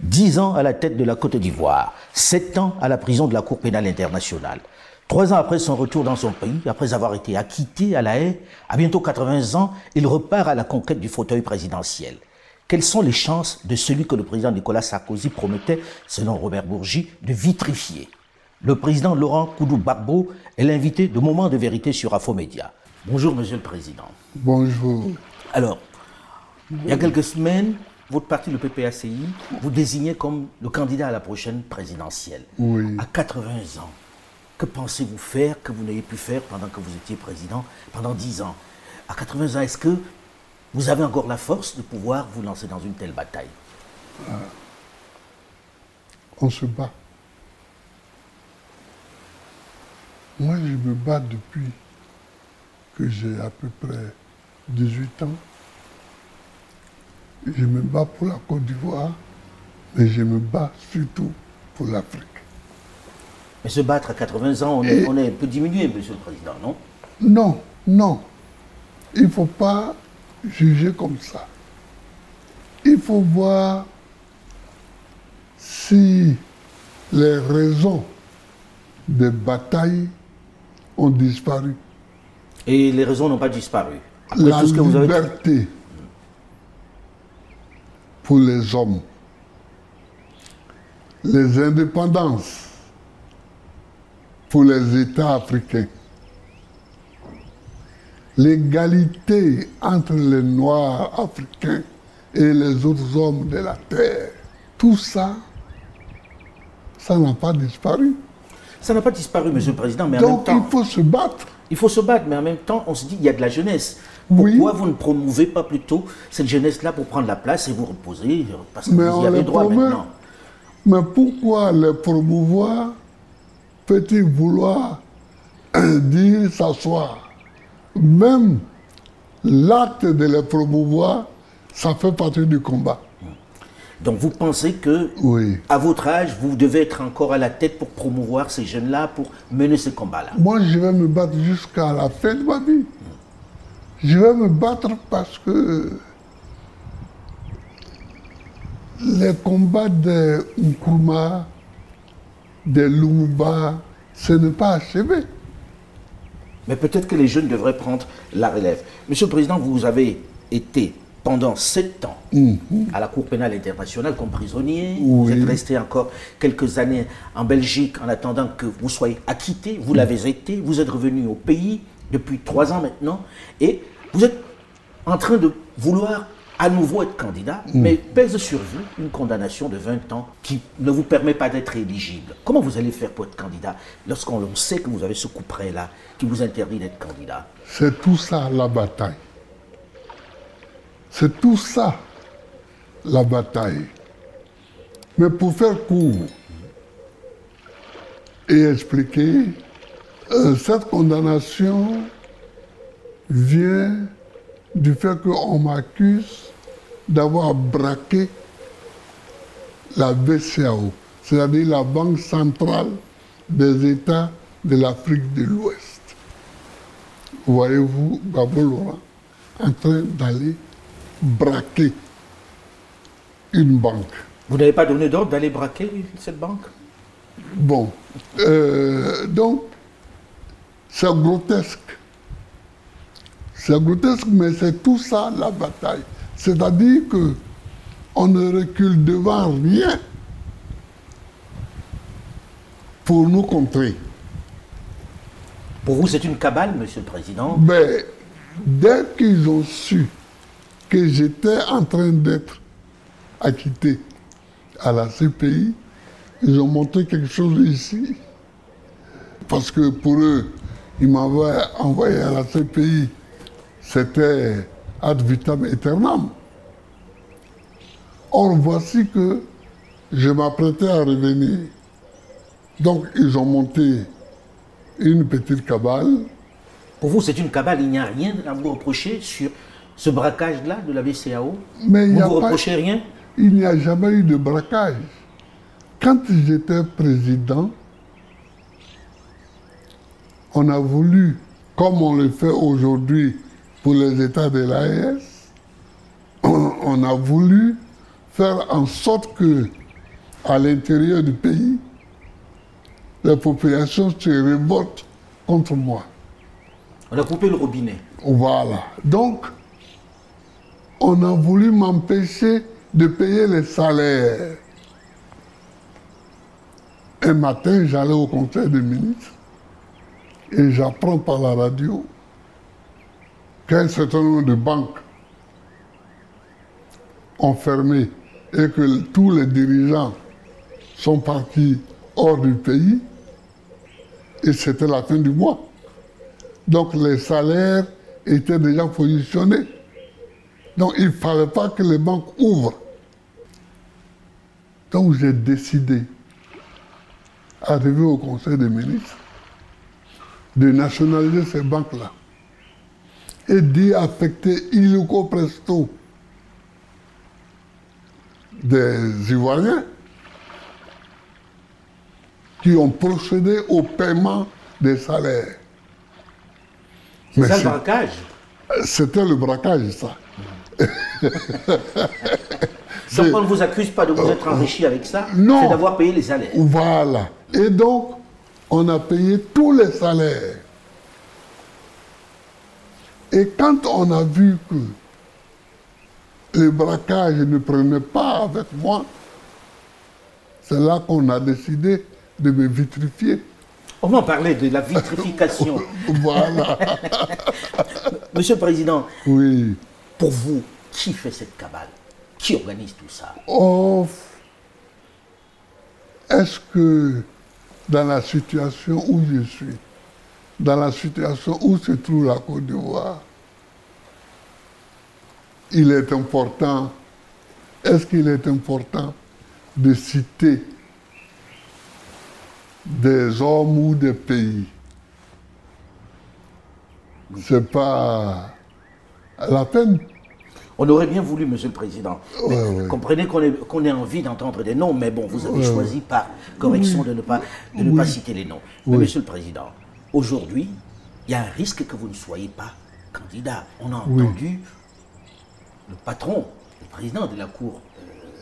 10 ans à la tête de la Côte d'Ivoire, 7 ans à la prison de la Cour pénale internationale. 3 ans après son retour dans son pays, après avoir été acquitté à La Haye, à bientôt 80 ans, il repart à la conquête du fauteuil présidentiel. Quelles sont les chances de celui que le président Nicolas Sarkozy promettait, selon Robert Bourgi, de vitrifier? Le président Laurent Koudou-Gbagbo est l'invité de Moments de vérité sur Infomédia. Bonjour, Monsieur le Président. Bonjour. Alors, il y a quelques semaines, votre parti, le PPACI, vous désignez comme le candidat à la prochaine présidentielle. Oui. À 80 ans, que pensez-vous faire que vous n'ayez pu faire pendant que vous étiez président, pendant 10 ans? À 80 ans, est-ce que vous avez encore la force de pouvoir vous lancer dans une telle bataille? On se bat. Moi, je me bats depuis que j'ai à peu près 18 ans. Je me bats pour la Côte d'Ivoire, mais je me bats surtout pour l'Afrique. Mais se battre à 80 ans, on est un peu diminué, Monsieur le Président, non? Non, non. Il ne faut pas juger comme ça. Il faut voir si les raisons de bataille ont disparu. Et les raisons n'ont pas disparu. Après La tout ce que vous avez... liberté pour les hommes, les indépendances pour les États africains, l'égalité entre les Noirs africains et les autres hommes de la terre, tout ça, ça n'a pas disparu. Ça n'a pas disparu, Monsieur le Président, mais en Donc même temps... il faut se battre. Il faut se battre, mais en même temps, on se dit qu'il y a de la jeunesse. Oui. Pourquoi vous ne promouvez pas plutôt cette jeunesse-là pour prendre la place et vous reposer? Parce que Mais vous on y avez les droit promeut. maintenant. Mais pourquoi les promouvoir peut-il vouloir dire s'asseoir? Même l'acte de les promouvoir, ça fait partie du combat. Donc vous pensez que, Oui. à votre âge, vous devez être encore à la tête pour promouvoir ces jeunes-là, pour mener ce combat-là? Moi, je vais me battre jusqu'à la fin de ma vie. Je vais me battre parce que les combats des Nkrumah, des Lumumba, ce n'est pas achevé. Mais peut-être que les jeunes devraient prendre la relève. Monsieur le Président, vous avez été pendant 7 ans à la Cour pénale internationale comme prisonnier. Vous Oui. êtes resté encore quelques années en Belgique en attendant que vous soyez acquitté. Vous l'avez été. Vous êtes revenu au pays depuis 3 ans maintenant. Et vous êtes en train de vouloir à nouveau être candidat, mais pèse sur vous une condamnation de 20 ans qui ne vous permet pas d'être éligible. Comment vous allez faire pour être candidat lorsqu'on sait que vous avez ce coup près-là qui vous interdit d'être candidat? C'est tout ça la bataille. C'est tout ça la bataille. Mais pour faire court et expliquer, cette condamnation vient du fait qu'on m'accuse d'avoir braqué la BCEAO, c'est-à-dire la Banque centrale des États de l'Afrique de l'Ouest. Voyez-vous Gbagbo Laurent en train d'aller braquer une banque. Vous n'avez pas donné d'ordre d'aller braquer cette banque? Bon, donc c'est grotesque. C'est grotesque, mais c'est tout ça la bataille. C'est-à-dire que on ne recule devant rien pour nous contrer. Pour vous, c'est une cabale, Monsieur le Président? Mais dès qu'ils ont su que j'étais en train d'être acquitté à la CPI, ils ont montré quelque chose ici. Parce que pour eux, ils m'avaient envoyé à la CPI, c'était ad vitam aeternam. Or, voici que je m'apprêtais à revenir. Donc, ils ont monté une petite cabale. Pour vous, c'est une cabale, il n'y a rien à vous reprocher sur ce braquage-là de la BCEAO? Mais il Vous n'y ne a vous pas- reprochez rien? Il n'y a jamais eu de braquage. Quand j'étais président, on a voulu, comme on le fait aujourd'hui pour les États de l'AES, on a voulu faire en sorte que à l'intérieur du pays, la population se révolte contre moi. On a coupé le robinet. Voilà. Donc, on a voulu m'empêcher de payer les salaires. Un matin, j'allais au conseil des ministres et j'apprends par la radio qu'un certain nombre de banques ont fermé et que tous les dirigeants sont partis hors du pays et c'était la fin du mois. Donc les salaires étaient déjà positionnés. Donc il ne fallait pas que les banques ouvrent. Donc j'ai décidé, arrivé au Conseil des ministres, de nationaliser ces banques-là et d'y affecter illico presto des Ivoiriens qui ont procédé au paiement des salaires. C'est ça le braquage? C'était le braquage, ça. Donc on ne vous accuse pas de vous être enrichi avec ça, non. C'est d'avoir payé les salaires. Voilà. Et donc, on a payé tous les salaires. Et quand on a vu que le braquage ne prenait pas avec moi, c'est là qu'on a décidé de me vitrifier. On va parler de la vitrification. Voilà. Monsieur le Président, Oui. pour vous, qui fait cette cabale? Qui organise tout ça? Oh, est-ce que dans la situation où je suis, dans la situation où se trouve la Côte d'Ivoire, il est important, est-ce qu'il est important de citer des hommes ou des pays? C'est pas la peine. On aurait bien voulu, Monsieur le Président. Mais Ouais. comprenez qu'on ait envie d'entendre des noms, mais bon, vous avez choisi par correction de ne pas citer les noms. Mais Monsieur le Président, aujourd'hui, il y a un risque que vous ne soyez pas candidat. On a entendu le patron, le président de la Cour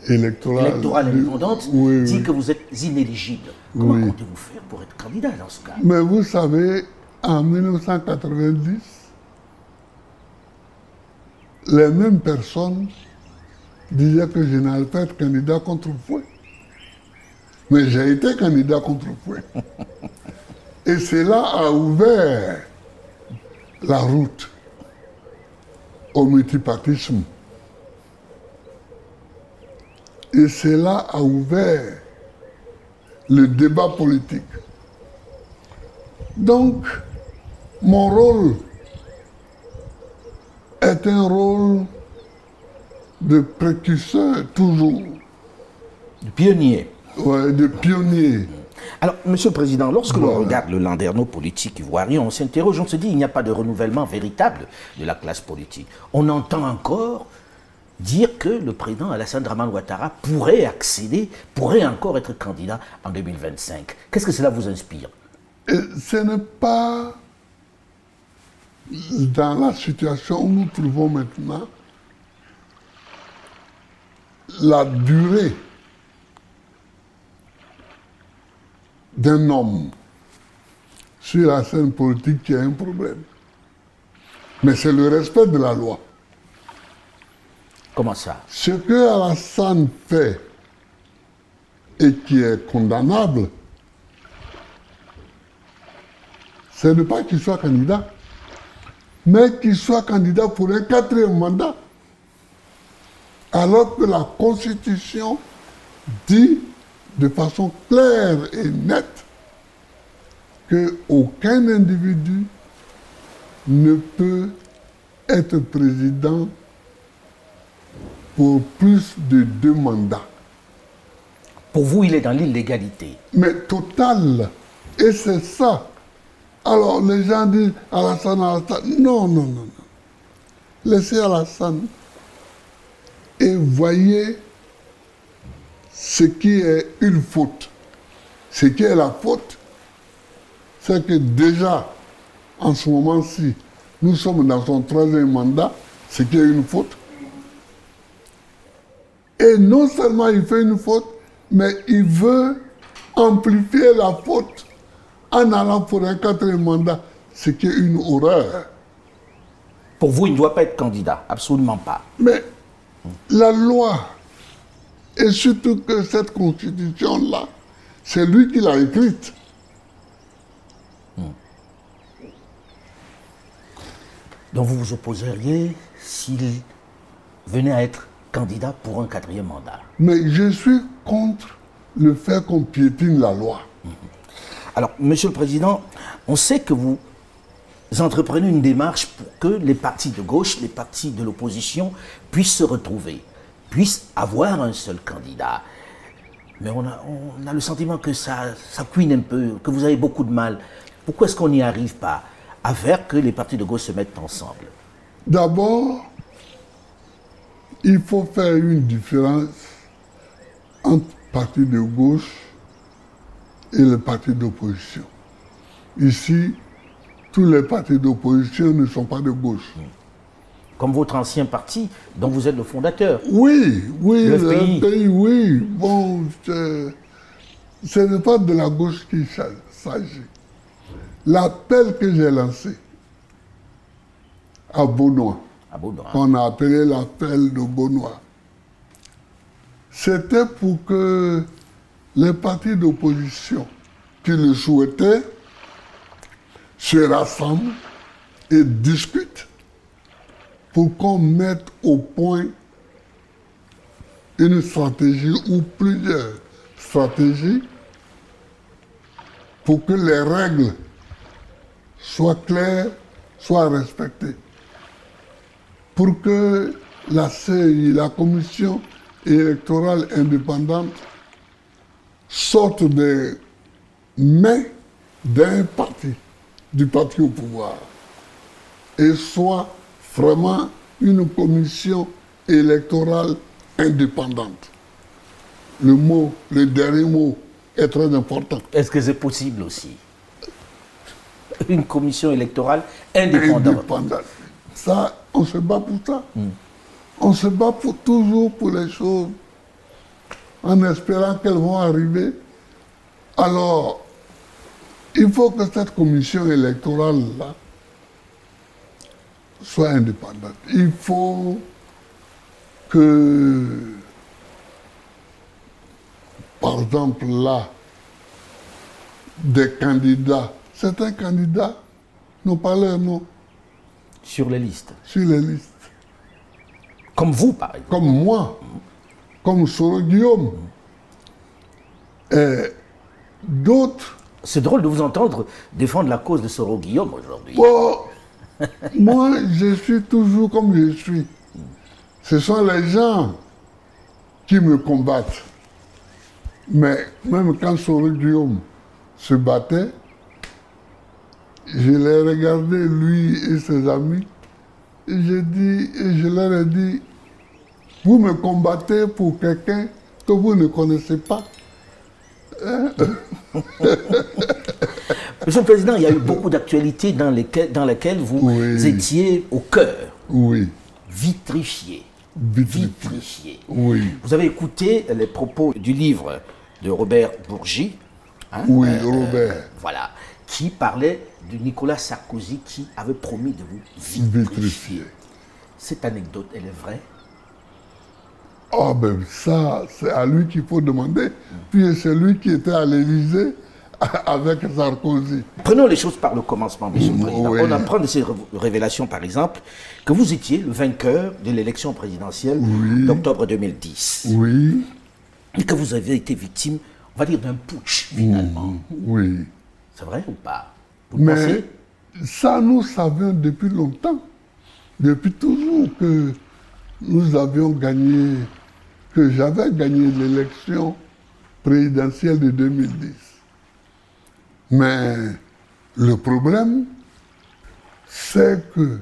électorale indépendante dit que vous êtes inéligible. Comment comptez-vous faire pour être candidat dans ce cas? Mais vous savez, en 1990, les mêmes personnes disaient que je n'allais pas être candidat contre fouet. Mais j'ai été candidat contre fouet. Et cela a ouvert la route au multipartisme. Et cela a ouvert le débat politique. Donc, mon rôle est un rôle de précurseur toujours. De pionnier. Ouais, de pionnier. Alors, Monsieur le Président, lorsque l'on regarde le landerneau politique ivoirien, on s'interroge, on se dit il n'y a pas de renouvellement véritable de la classe politique. On entend encore dire que le président Alassane Dramane Ouattara pourrait accéder, pourrait encore être candidat en 2025. Qu'est-ce que cela vous inspire? Et ce n'est pas dans la situation où nous trouvons maintenant la durée d'un homme sur la scène politique qui a un problème. Mais c'est le respect de la loi. Comment ça? Ce que Alassane fait et qui est condamnable, ce n'est pas qu'il soit candidat, mais qu'il soit candidat pour un 4e mandat. Alors que la Constitution dit de façon claire et nette qu'aucun individu ne peut être président pour plus de 2 mandats. Pour vous, il est dans l'illégalité. Mais total. Et c'est ça. Alors les gens disent Alassane. Non, non, non, non. Laissez Alassane et voyez ce qui est une faute. Ce qui est la faute, c'est que déjà, en ce moment-ci, nous sommes dans son 3e mandat, ce qui est une faute. Et non seulement il fait une faute, Mais il veut amplifier la faute en allant pour un quatrième mandat, ce qui est une horreur. Pour vous, il ne doit pas être candidat, absolument pas. Mais la loi, et surtout que cette constitution-là, c'est lui qui l'a écrite. Donc vous vous opposeriez s'il venait à être candidat pour un quatrième mandat? Mais je suis contre le fait qu'on piétine la loi. Alors, Monsieur le Président, on sait que vous entreprenez une démarche pour que les partis de gauche, les partis de l'opposition puissent se retrouver, puissent avoir un seul candidat. Mais on a le sentiment que ça cuine un peu, que vous avez beaucoup de mal. Pourquoi est-ce qu'on n'y arrive pas à faire que les partis de gauche se mettent ensemble? D'abord, il faut faire une différence entre partis de gauche et les partis d'opposition. Ici, tous les partis d'opposition ne sont pas de gauche. Comme votre ancien parti, dont vous êtes le fondateur. Oui, Le le FPI. FPI, oui. Bon, ce n'est pas de la gauche qu'il s'agit. L'appel que j'ai lancé à Beaunois, qu'on a appelé l'appel de Beaunois, c'était pour que les partis d'opposition qui le souhaitaient se rassemblent et discutent pour qu'on mette au point une stratégie ou plusieurs stratégies pour que les règles soient claires, soient respectées. Pour que la CEI, la Commission électorale indépendante, sorte des mains d'un parti, du parti au pouvoir, et soit vraiment une commission électorale indépendante. Le dernier mot est très important. Est-ce que c'est possible aussi? Une commission électorale indépendante. Ça, on se bat pour ça. On se bat toujours pour les choses en espérant qu'elles vont arriver. Alors, il faut que cette commission électorale-là soit indépendante. Il faut que, par exemple, là, des candidats, certains candidats n'ont pas leur nom Sur les listes. sur les listes. Comme vous, par exemple. Comme moi, comme Soro Guillaume. Et d'autres. C'est drôle de vous entendre défendre la cause de Soro Guillaume aujourd'hui. Bon, moi, je suis toujours comme je suis. Ce sont les gens qui me combattent. Mais même quand Soro Guillaume se battait, je l'ai regardé, lui et ses amis, et je leur ai dit, vous me combattez pour quelqu'un que vous ne connaissez pas. Monsieur le Président, il y a eu beaucoup d'actualités dans lesquelles vous étiez au cœur. Oui. Vitrifié. Oui. Vous avez écouté les propos du livre de Robert Bourgi. Hein, oui, Robert. Voilà. Qui parlait de Nicolas Sarkozy qui avait promis de vous vitrifier. Cette anecdote, elle est vraie? Ah ben ça, c'est à lui qu'il faut demander. Puis c'est lui qui était à l'Élysée avec Sarkozy. Prenons les choses par le commencement, Monsieur le Président. Oui. On apprend de ces révélations, par exemple, que vous étiez le vainqueur de l'élection présidentielle d'octobre 2010. Oui. Et que vous avez été victime, on va dire, d'un putsch, finalement. Oui. C'est vrai ou pas? Vous Mais pensez? ça, nous savions depuis longtemps, depuis toujours, que nous avions gagné, que j'avais gagné l'élection présidentielle de 2010. Mais le problème, c'est que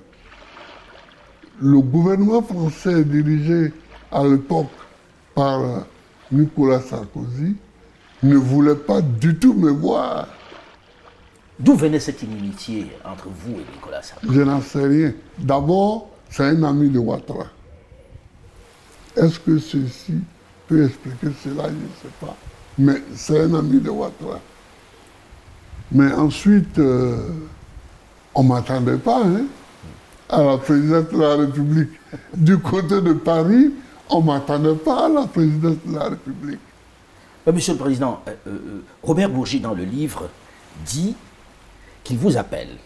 le gouvernement français dirigé à l'époque par Nicolas Sarkozy ne voulait pas du tout me voir. D'où venait cette inimitié entre vous et Nicolas Sarkozy? Je n'en sais rien. D'abord, c'est un ami de Ouattara. Est-ce que ceci peut expliquer cela, je ne sais pas. Mais c'est un ami de Ouattara. Mais ensuite, on ne m'attendait pas hein, à la présidence de la République. Du côté de Paris, on ne m'attendait pas à la présidence de la République. Monsieur le Président, Robert Bourgi, dans le livre, dit qu'il vous appelle.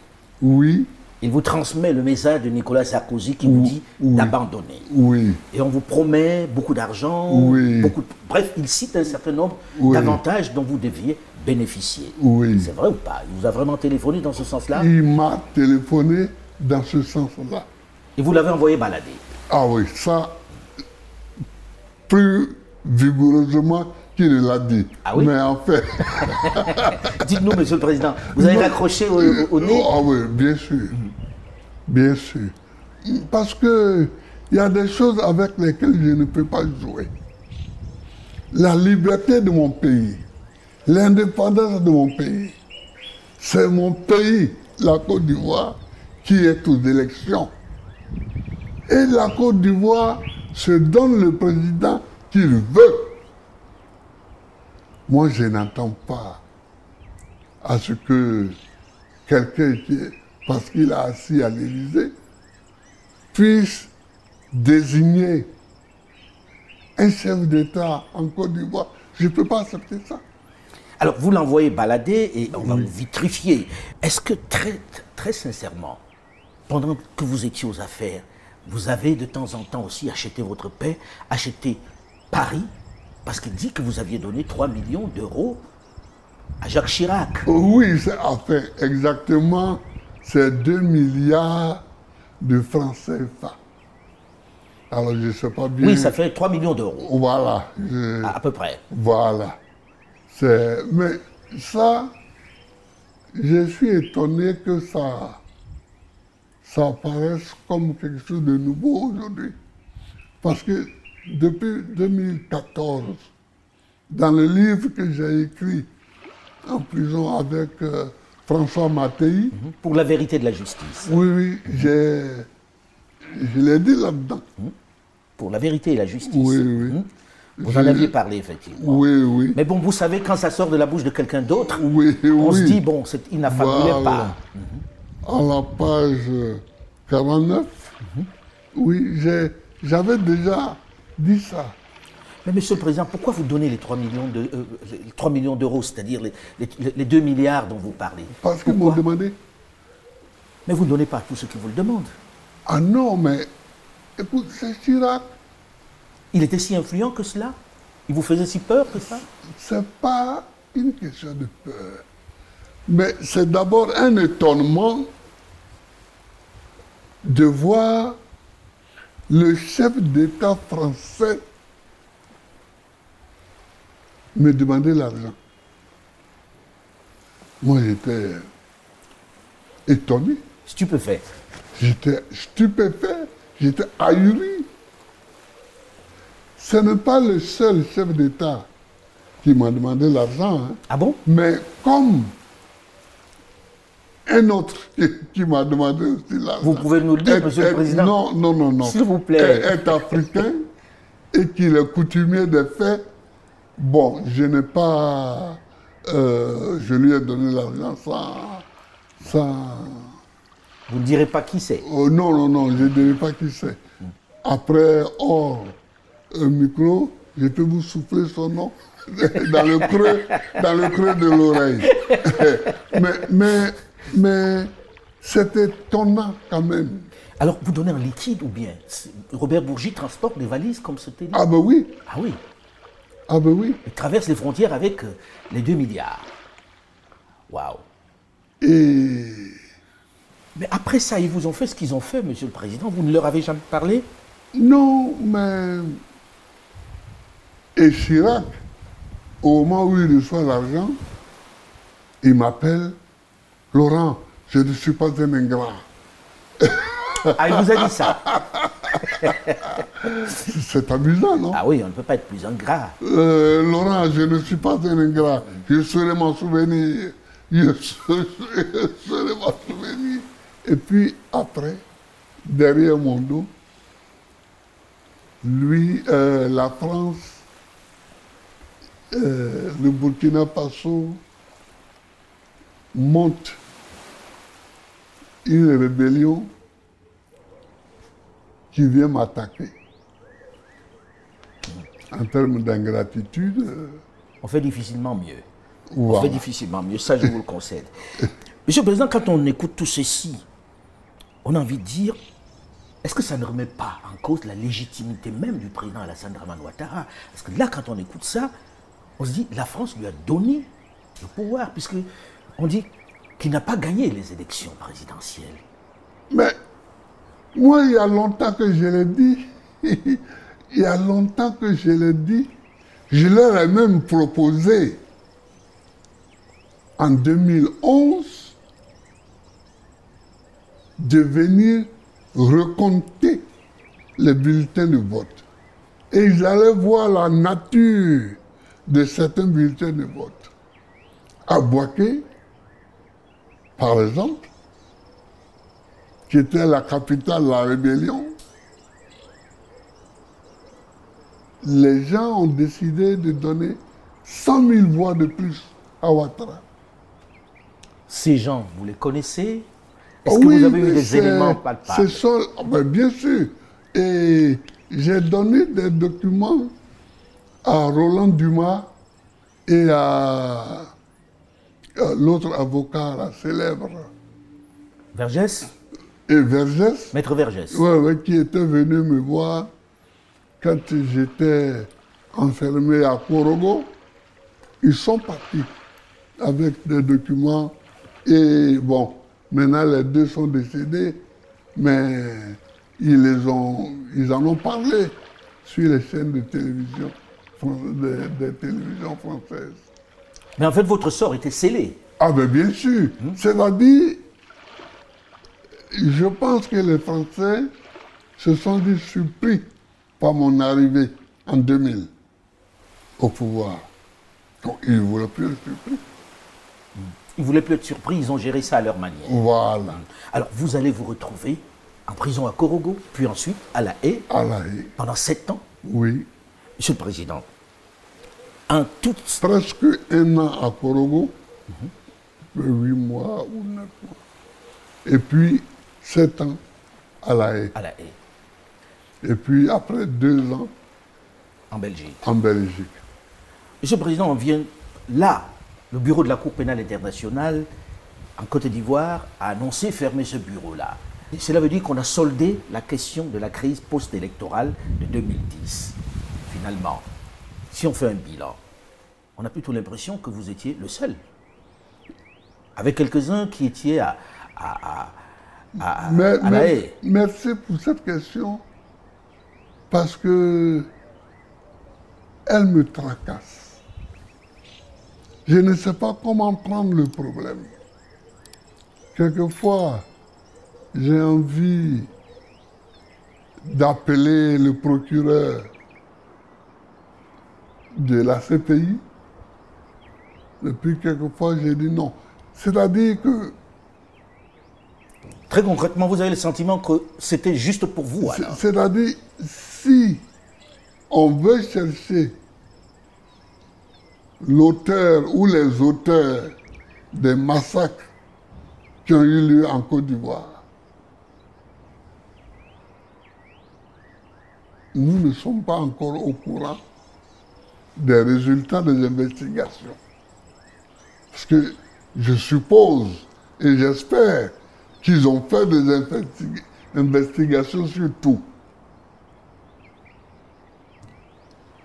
Oui. Il vous transmet le message de Nicolas Sarkozy qui vous dit d'abandonner. Oui. Et on vous promet beaucoup d'argent, bref, il cite un certain nombre d'avantages dont vous deviez bénéficier. Oui. C'est vrai ou pas? Il vous a vraiment téléphoné dans ce sens-là? Il m'a téléphoné dans ce sens-là. Et vous l'avez envoyé balader? Ah oui, ça, plus vigoureusement qu'il l'a dit. Ah oui? Mais en fait... Dites-nous, Monsieur le Président, vous avez raccroché au nez? Ah oui, bien sûr. Bien sûr. Parce que il y a des choses avec lesquelles je ne peux pas jouer. La liberté de mon pays, l'indépendance de mon pays, c'est mon pays, la Côte d'Ivoire, qui est aux élections. Et la Côte d'Ivoire se donne le président qu'il veut. Moi, je n'entends pas à ce que quelqu'un qui, parce qu'il a assis à l'Élysée, puisse désigner un chef d'État en Côte d'Ivoire. Je ne peux pas accepter ça. Alors, vous l'envoyez balader et on va vous vitrifier. Est-ce que, très sincèrement, pendant que vous étiez aux affaires, vous avez de temps en temps aussi acheté votre paix, acheté Paris, parce qu'il dit que vous aviez donné 3 millions d'euros à Jacques Chirac? Oui, enfin, exactement, c'est 2 milliards de francs CFA. Alors, je ne sais pas bien... Oui, ça fait 3 millions d'euros. Voilà. À peu près. Voilà. Mais ça, je suis étonné que ça apparaisse comme quelque chose de nouveau aujourd'hui. Parce que depuis 2014, dans le livre que j'ai écrit en prison avec François Mattei... Pour la vérité de la justice. Oui, je l'ai dit là-dedans. Pour la vérité et la justice. Oui. Vous en aviez parlé, effectivement. Oui. Mais bon, vous savez, quand ça sort de la bouche de quelqu'un d'autre, on se dit, bon, il n'a fabulé pas. À la page 49, oui, j'avais déjà dit ça. Mais Monsieur le Président, pourquoi vous donnez les 3 millions d'euros, c'est-à-dire les 2 milliards dont vous parlez? Parce qu'ils m'ont demandé. Mais vous ne donnez pas tout ce qu'ils vous le demandent. Ah non, mais écoute, c'est Chirac. Il était si influent que cela? Il vous faisait si peur que ça? C'est pas une question de peur. Mais c'est d'abord un étonnement de voir le chef d'État français me demander l'argent. Moi, j'étais étonné. Stupéfait. J'étais stupéfait, j'étais ahuri. Ce n'est pas le seul chef d'État qui m'a demandé l'argent. Hein. Ah bon? Mais comme un autre qui m'a demandé aussi l'argent. Vous pouvez nous le dire, Monsieur le Président? Non. S'il vous plaît. Est africain et qu'il est coutumier des faits. Bon, je n'ai pas... je lui ai donné l'argent sans... Vous ne direz pas qui c'est? Non, je ne dirai pas qui c'est. Après, hors micro, je peux vous souffler son nom dans le creux de l'oreille. mais c'est étonnant quand même. Alors, vous donnez en liquide ou bien? Robert Bourgi transporte des valises comme c'était dit? Ah ben oui. Ah oui. Ah ben oui. Il traverse les frontières avec les 2 milliards. Waouh. Mais après ça, ils vous ont fait ce qu'ils ont fait, Monsieur le Président. Vous ne leur avez jamais parlé? Non, mais... Et Chirac, au moment où il reçoit l'argent, il m'appelle, Laurent, je ne suis pas un ingrat. Ah, il vous a dit ça? C'est amusant, non? Ah oui, on ne peut pas être plus ingrat. Laurent, je ne suis pas un ingrat. Je saurai m'en souvenir. Je saurai m'en souvenir. Et puis après, derrière mon dos, lui, la France le Burkina Faso monte une rébellion qui vient m'attaquer. En termes d'ingratitude... On fait difficilement mieux. Voilà. On fait difficilement mieux, ça je vous le concède. Monsieur le Président, quand on écoute tout ceci, on a envie de dire, est-ce que ça ne remet pas en cause la légitimité même du président Alassane Dramane Ouattara? Parce que là, quand on écoute ça, on se dit, la France lui a donné le pouvoir, puisqu'on dit qu'il n'a pas gagné les élections présidentielles. Mais moi, il y a longtemps que je l'ai dit, il y a longtemps que je l'ai dit, je leur ai même proposé en 2011 de venir recompter les bulletins de vote. Et ils allaient voir la nature de certains bulletins de vote. À Bouaké, par exemple, qui était la capitale de la rébellion, les gens ont décidé de donner 100 000 voix de plus à Ouattara. Ces gens, vous les connaissez? Est-ce que vous avez eu des éléments palpables? Bien sûr. Et j'ai donné des documents à Roland Dumas et à l'autre avocat, la célèbre. Vergès? Et Vergès. Maître Vergès. Oui, qui était venu me voir quand j'étais enfermé à Korogo. Ils sont partis avec des documents. Et bon, maintenant les deux sont décédés, mais ils en ont parlé sur les chaînes de télévision, des télévisions françaises. Mais en fait, votre sort était scellé. Ah ben bien sûr. C'est-à-dire, je pense que les Français se sont dit surpris par mon arrivée en 2000 au pouvoir. Donc, ils ne voulaient plus être surpris. Ils ne voulaient plus être surpris, ils ont géré ça à leur manière. Voilà. Alors, vous allez vous retrouver en prison à Korogo, puis ensuite à La Haye. À La Haye. Pendant 7 ans. Oui. Monsieur le Président, en tout... Presque 1 an à Korogo, 8 mois ou 9 mois. Et puis 7 ans à La Haye. À La Haye. Et puis après 2 ans... En Belgique. En Belgique. Monsieur le Président, on vient là. Le bureau de la Cour pénale internationale en Côte d'Ivoire a annoncé fermer ce bureau-là. Cela veut dire qu'on a soldé la question de la crise post-électorale de 2010. Finalement, si on fait un bilan, on a plutôt l'impression que vous étiez le seul. Avec quelques-uns qui étaient à La Haye. Merci pour cette question, parce que elle me tracasse. Je ne sais pas comment prendre le problème. Quelquefois, j'ai envie d'appeler le procureur de la CPI. Et puis, quelquefois, j'ai dit non. C'est-à-dire que... Très concrètement, vous avez le sentiment que c'était juste pour vous, alors? C'est-à-dire, si on veut chercher l'auteur ou les auteurs des massacres qui ont eu lieu en Côte d'Ivoire, nous ne sommes pas encore au courant des résultats des investigations. Parce que je suppose et j'espère qu'ils ont fait des investigations sur tout.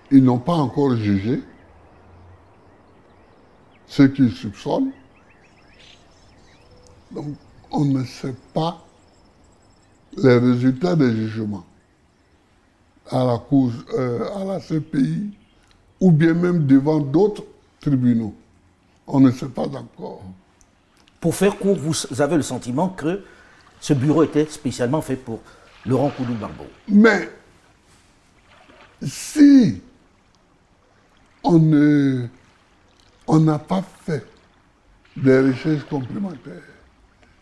Ils n'ont pas encore jugé ceux qui soupçonnent. Donc, on ne sait pas les résultats des jugements à la Cour, à la CPI, ou bien même devant d'autres tribunaux. On ne sait pas encore. Pour faire court, vous avez le sentiment que ce bureau était spécialement fait pour Laurent Koudou-Gbagbo. Mais si on n'a pas fait des recherches complémentaires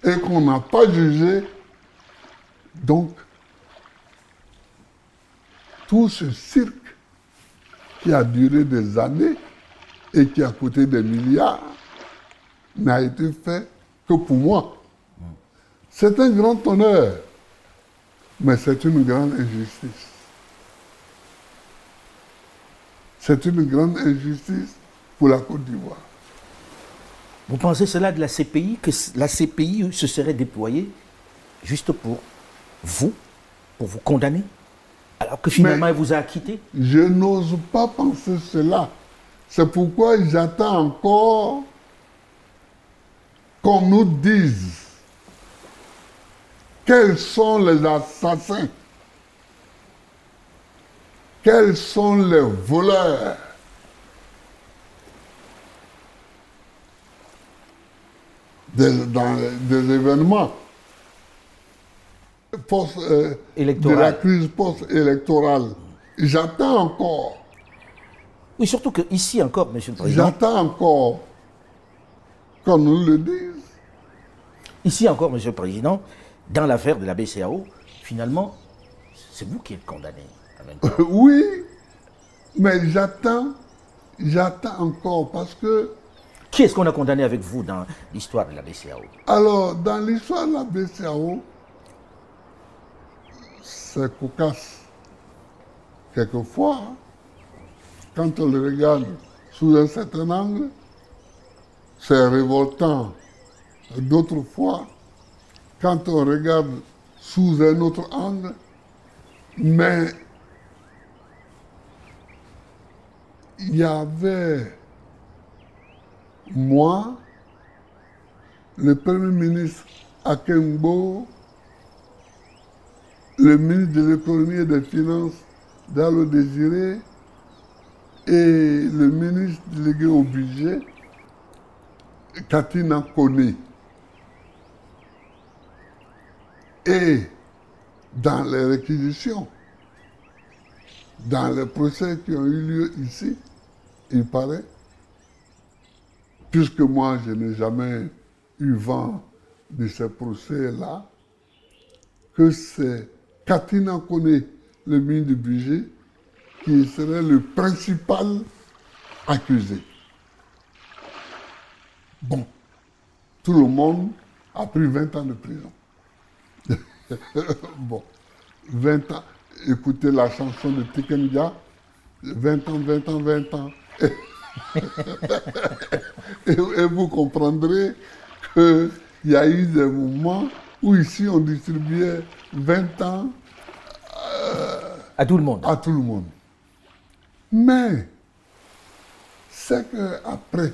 et qu'on n'a pas jugé, donc tout ce cirque qui a duré des années et qui a coûté des milliards n'a été fait que pour moi. C'est un grand honneur, mais c'est une grande injustice. C'est une grande injustice pour la Côte d'Ivoire. Vous pensez cela de la CPI, que la CPI se serait déployée juste pour vous condamner, alors que finalement elle vous a acquitté? Je n'ose pas penser cela. C'est pourquoi j'attends encore qu'on nous dise quels sont les assassins, quels sont les voleurs dans des événements de la crise post-électorale. J'attends encore. Oui, surtout qu'ici encore, Monsieur le Président. J'attends encore qu'on nous le dise. Ici encore, Monsieur le Président, dans l'affaire de la BCEAO, finalement, c'est vous qui êtes condamné. Oui, mais j'attends encore parce que... Qui est-ce qu'on a condamné avec vous dans l'histoire de la BCEAO? Alors, dans l'histoire de la BCEAO, c'est cocasse. Quelquefois, quand on le regarde sous un certain angle, c'est révoltant. D'autres fois, quand on regarde sous un autre angle, mais il y avait moi, le Premier ministre Akembo, le ministre de l'économie et des finances Dalo Désiré et le ministre délégué au budget Katina Koné. Et dans les réquisitions, dans les procès qui ont eu lieu ici, il paraît, puisque moi je n'ai jamais eu vent de ces procès-là, que c'est Katina Koné, le ministre du budget, qui serait le principal accusé. Bon, tout le monde a pris 20 ans de prison. Bon, 20 ans, écoutez la chanson de Tikenja, 20 ans, 20 ans, 20 ans. Et vous comprendrez qu'il y a eu des moments où ici on distribuait 20 ans à tout le monde. À tout le monde. Mais c'est qu'après,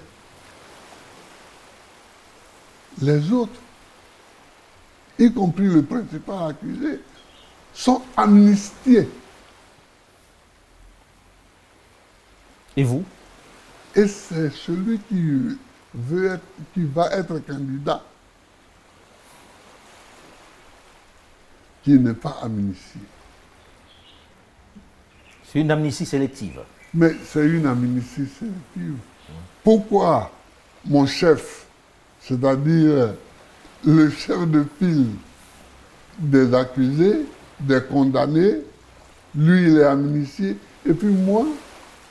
les autres, y compris le principal accusé, sont amnistiés. Et vous? Et c'est celui qui va être candidat qui n'est pas amnistié. C'est une amnistie sélective. Mais c'est une amnistie sélective. Pourquoi mon chef, c'est-à-dire le chef de file des accusés, des condamnés, lui il est amnistié, et puis moi,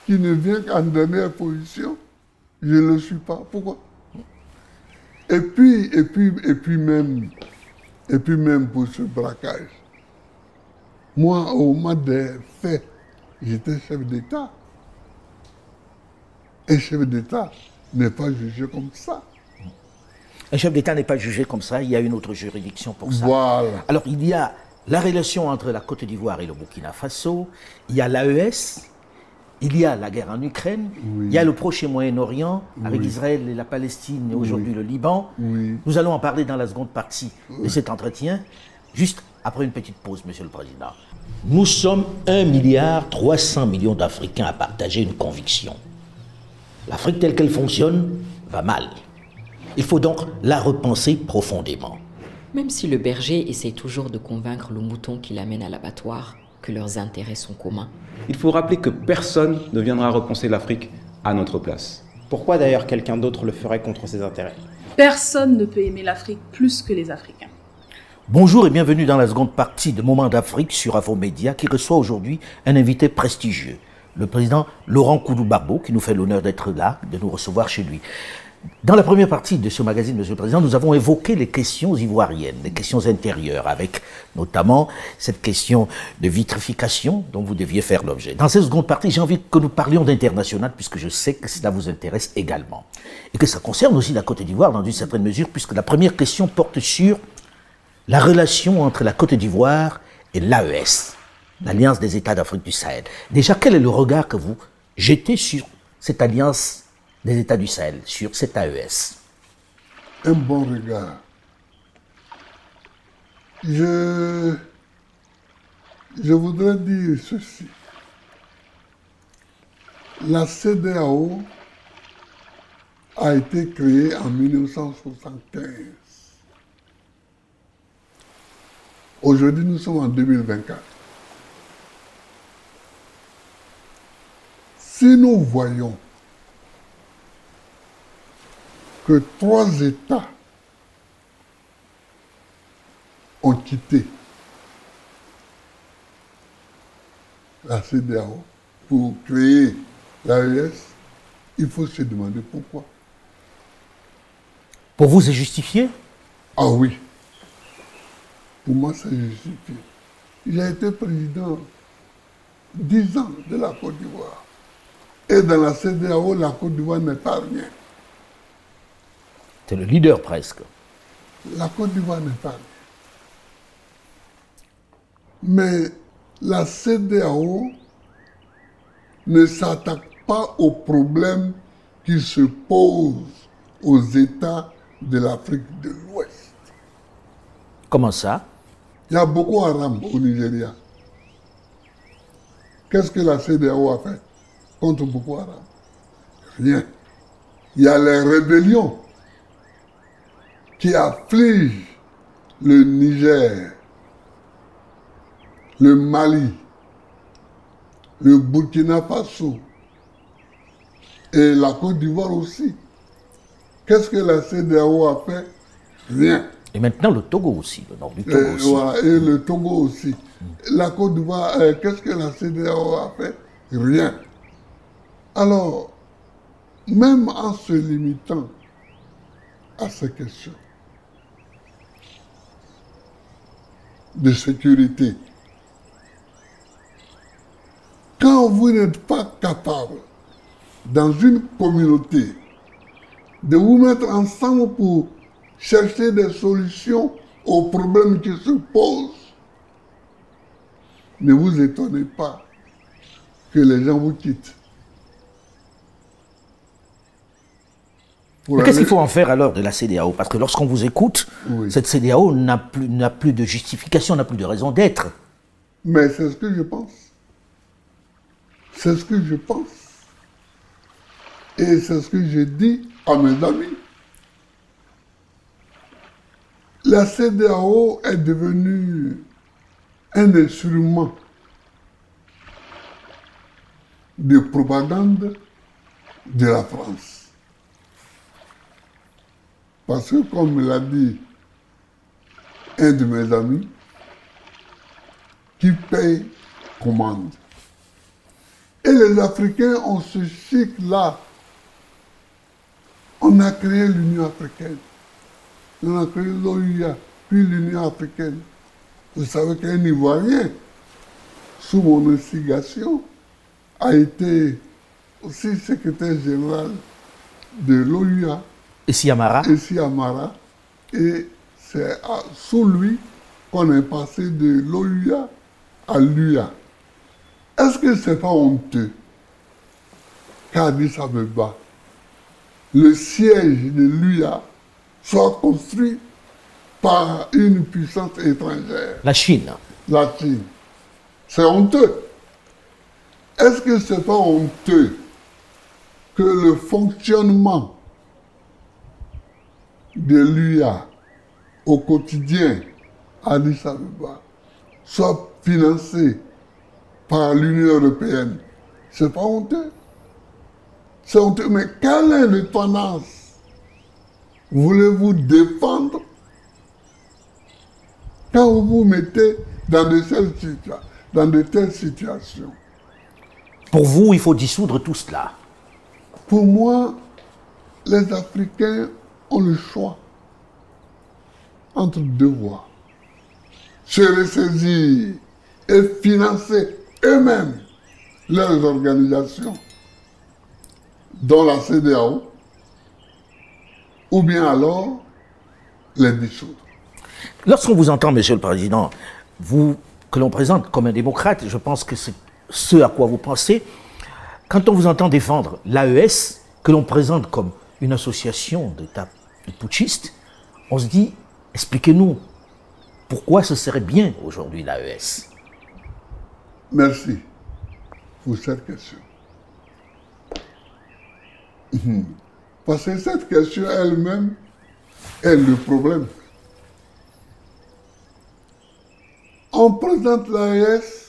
qui ne viens qu'en dernière position, je ne le suis pas. Pourquoi? Et puis même pour ce braquage, moi, au moment des faits, j'étais chef d'État. Un chef d'État n'est pas jugé comme ça. Un chef d'État n'est pas jugé comme ça, il y a une autre juridiction pour ça. Voilà. Alors, il y a la relation entre la Côte d'Ivoire et le Burkina Faso, il y a l'AES, il y a la guerre en Ukraine, oui. Il y a le Proche et Moyen-Orient, avec Israël et la Palestine, et aujourd'hui le Liban. Oui. Nous allons en parler dans la seconde partie de cet entretien, juste après une petite pause, Monsieur le Président. Nous sommes 1,3 milliard d'Africains à partager une conviction. L'Afrique telle qu'elle fonctionne va mal. Il faut donc la repenser profondément. Même si le berger essaie toujours de convaincre le mouton qui l'amène à l'abattoir que leurs intérêts sont communs. Il faut rappeler que personne ne viendra repenser l'Afrique à notre place. Pourquoi d'ailleurs quelqu'un d'autre le ferait contre ses intérêts? Personne ne peut aimer l'Afrique plus que les Africains. Bonjour et bienvenue dans la seconde partie de Moment d'Afrique sur Afro Média qui reçoit aujourd'hui un invité prestigieux, le président Laurent Koudou-Barbeau, qui nous fait l'honneur d'être là, de nous recevoir chez lui. Dans la première partie de ce magazine, Monsieur le Président, nous avons évoqué les questions ivoiriennes, les questions intérieures, avec notamment cette question de vitrification dont vous deviez faire l'objet. Dans cette seconde partie, j'ai envie que nous parlions d'international, puisque je sais que cela vous intéresse également. Et que ça concerne aussi la Côte d'Ivoire, dans une certaine mesure, puisque la première question porte sur la relation entre la Côte d'Ivoire et l'AES, l'Alliance des États d'Afrique du Sahel. Déjà, quel est le regard que vous jetez sur cette alliance des États du Sahel, sur cette AES? Un bon regard. Je voudrais dire ceci. La CEDEAO a été créée en 1975. Aujourd'hui, nous sommes en 2024. Si nous voyons que 3 États ont quitté la CEDEAO pour créer l'AES, il faut se demander pourquoi. Pour vous, c'est justifié? Ah oui. Pour moi, c'est justifié. J'ai été président 10 ans de la Côte d'Ivoire. Et dans la CEDEAO, la Côte d'Ivoire n'est pas rien. C'est le leader presque. La Côte d'Ivoire n'est pas rien. Mais la CEDEAO ne s'attaque pas aux problèmes qui se posent aux États de l'Afrique de l'Ouest. Comment ça? Il y a Boko Haram au Nigeria. Qu'est-ce que la CEDEAO a fait contre Boko Haram? Rien. Il y a les rébellions qui affligent le Niger, le Mali, le Burkina Faso et la Côte d'Ivoire aussi. Qu'est-ce que la CEDEAO a fait? Rien. Et maintenant le Togo aussi, le nord du Togo aussi. Voilà, et le Togo aussi. La Côte d'Ivoire, qu'est-ce que la CEDEAO a fait? Rien. Alors, même en se limitant à ces questions de sécurité, quand vous n'êtes pas capable, dans une communauté, de vous mettre ensemble pour chercher des solutions aux problèmes qui se posent, ne vous étonnez pas que les gens vous quittent. Mais qu'est-ce qu'il faut en faire alors de la CEDEAO? Parce que lorsqu'on vous écoute, oui, cette CEDEAO n'a plus de justification, n'a plus de raison d'être. Mais c'est ce que je pense. C'est ce que je pense. Et c'est ce que je dis à mes amis. La CEDEAO est devenue un instrument de propagande de la France. Parce que, comme me l'a dit un de mes amis, qui paye commande. Et les Africains ont ce cycle-là. On a créé l'Union africaine. On a créé l'OUA, puis l'Union africaine. Vous savez qu'un Ivoirien, sous mon instigation, a été aussi secrétaire général de l'OUA. Essi Amara. Et c'est sous lui qu'on est passé de l'OUA à l'UA. Est-ce que ce n'est pas honteux qu'à Addis Abeba, le siège de l'UA soit construit par une puissance étrangère? La Chine. La Chine. C'est honteux. Est-ce que ce n'est pas honteux que le fonctionnement de l'UA au quotidien à Addis Abeba soit financé par l'Union européenne? C'est pas honteux. C'est honteux. Mais quelle indépendance voulez-vous défendre quand vous vous mettez dans de telles situations? Pour vous, il faut dissoudre tout cela. Pour moi, les Africains ont le choix entre deux voies. Se ressaisir et financer eux-mêmes leurs organisations, dont la CEDEAO, ou bien alors les dissoudre. Lorsqu'on vous entend, Monsieur le Président, vous, que l'on présente comme un démocrate, je pense que c'est ce à quoi vous pensez, quand on vous entend défendre l'AES, que l'on présente comme une association d'États putschistes, on se dit, expliquez-nous, pourquoi ce serait bien aujourd'hui l'AES? Merci pour cette question. Parce que cette question elle-même est le problème. On présente l'AES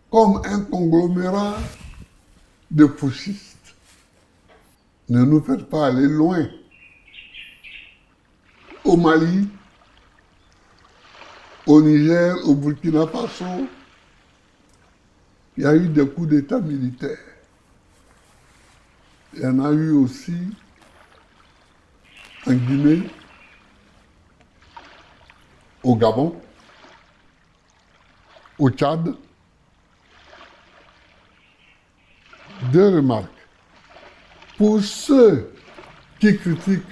comme un conglomérat de putschistes. Ne nous faites pas aller loin. Au Mali, au Niger, au Burkina Faso, il y a eu des coups d'État militaires. Il y en a eu aussi en Guinée, au Gabon, au Tchad. Deux remarques. Pour ceux qui critiquent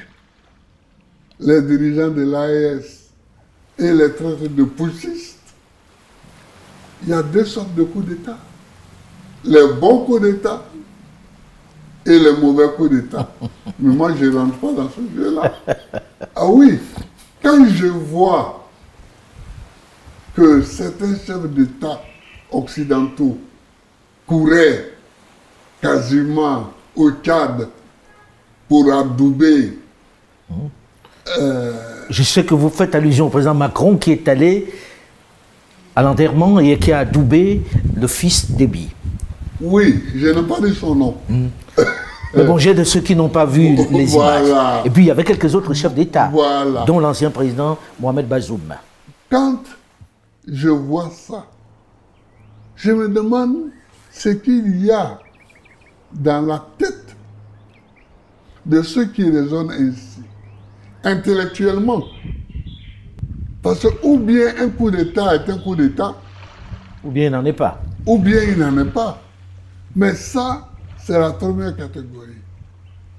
les dirigeants de l'AES et les traitent de putschistes, il y a deux sortes de coups d'État. Les bons coups d'État et les mauvais coups d'État. Mais moi, je ne rentre pas dans ce jeu-là. Ah oui, quand je vois que certains chefs d'État occidentaux couraient quasiment au Tchad pour adouber. Je sais que vous faites allusion au président Macron qui est allé à l'enterrement et qui a adoubé le fils d'Ebi. Oui, je n'ai pas dit son nom. Mais bon, j'ai de ceux qui n'ont pas vu les images. Et puis il y avait quelques autres chefs d'État, dont l'ancien président Mohamed Bazoum. Quand je vois ça, je me demande ce qu'il y a dans la tête de ceux qui raisonnent ainsi, intellectuellement. Parce que ou bien un coup d'État est un coup d'État, ou bien il n'en est pas. Ou bien il n'en est pas. Mais ça, c'est la première catégorie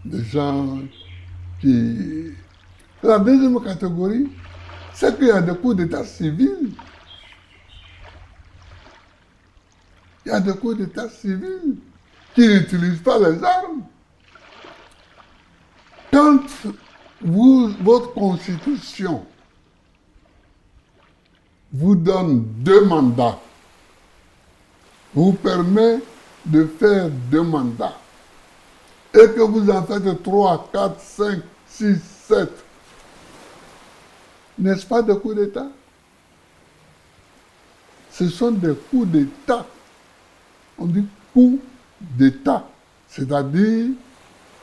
de gens qui... La deuxième catégorie, c'est qu'il y a des coups d'État civils. Il y a des coups d'État civils qui n'utilisent pas les armes. Quand votre constitution vous donne 2 mandats, vous permet de faire 2 mandats, et que vous en faites 3, 4, 5, 6, 7, n'est-ce pas des coups d'État? Ce sont des coups d'État. On dit coups d'État, c'est-à-dire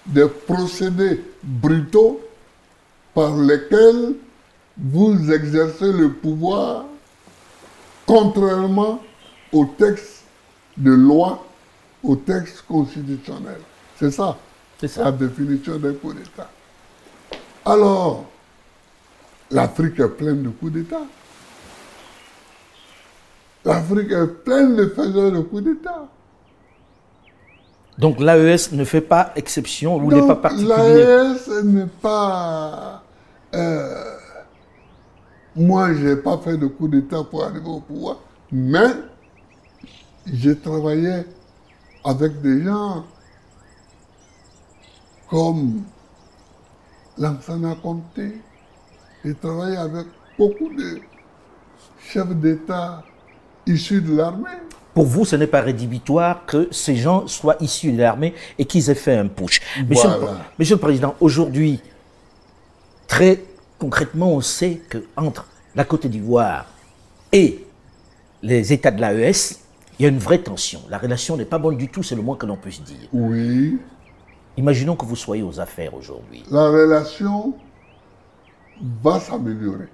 des procédés brutaux par lesquels vous exercez le pouvoir contrairement au texte de loi, au texte constitutionnel. C'est ça, la définition d'un coup d'État. Alors, l'Afrique est pleine de coups d'État. L'Afrique est pleine de faiseurs de coups d'État. Donc l'AES ne fait pas exception ou n'est pas particulier. L'AES n'est pas... moi, je n'ai pas fait de coup d'État pour arriver au pouvoir, mais j'ai travaillé avec des gens comme Lansana Conté. J'ai travaillé avec beaucoup de chefs d'État issus de l'armée. Pour vous, ce n'est pas rédhibitoire que ces gens soient issus de l'armée et qu'ils aient fait un putsch. Monsieur le Président, aujourd'hui, très concrètement, on sait qu'entre la Côte d'Ivoire et les États de l'AES, il y a une vraie tension. La relation n'est pas bonne du tout, c'est le moins que l'on puisse dire. Oui. Imaginons que vous soyez aux affaires aujourd'hui. La relation va s'améliorer.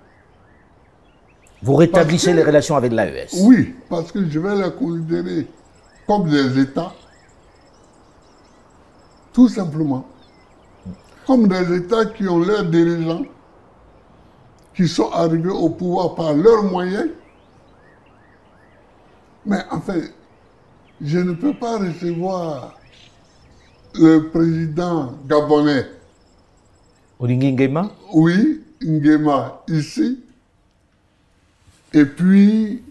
Vous rétablissez les relations avec l'AES? Oui, parce que je vais la considérer comme des États, tout simplement. Comme des États qui ont leurs dirigeants, qui sont arrivés au pouvoir par leurs moyens. Mais enfin, je ne peux pas recevoir le président gabonais. Olingi Nguema? Oui, Nguema, ici. Et puis,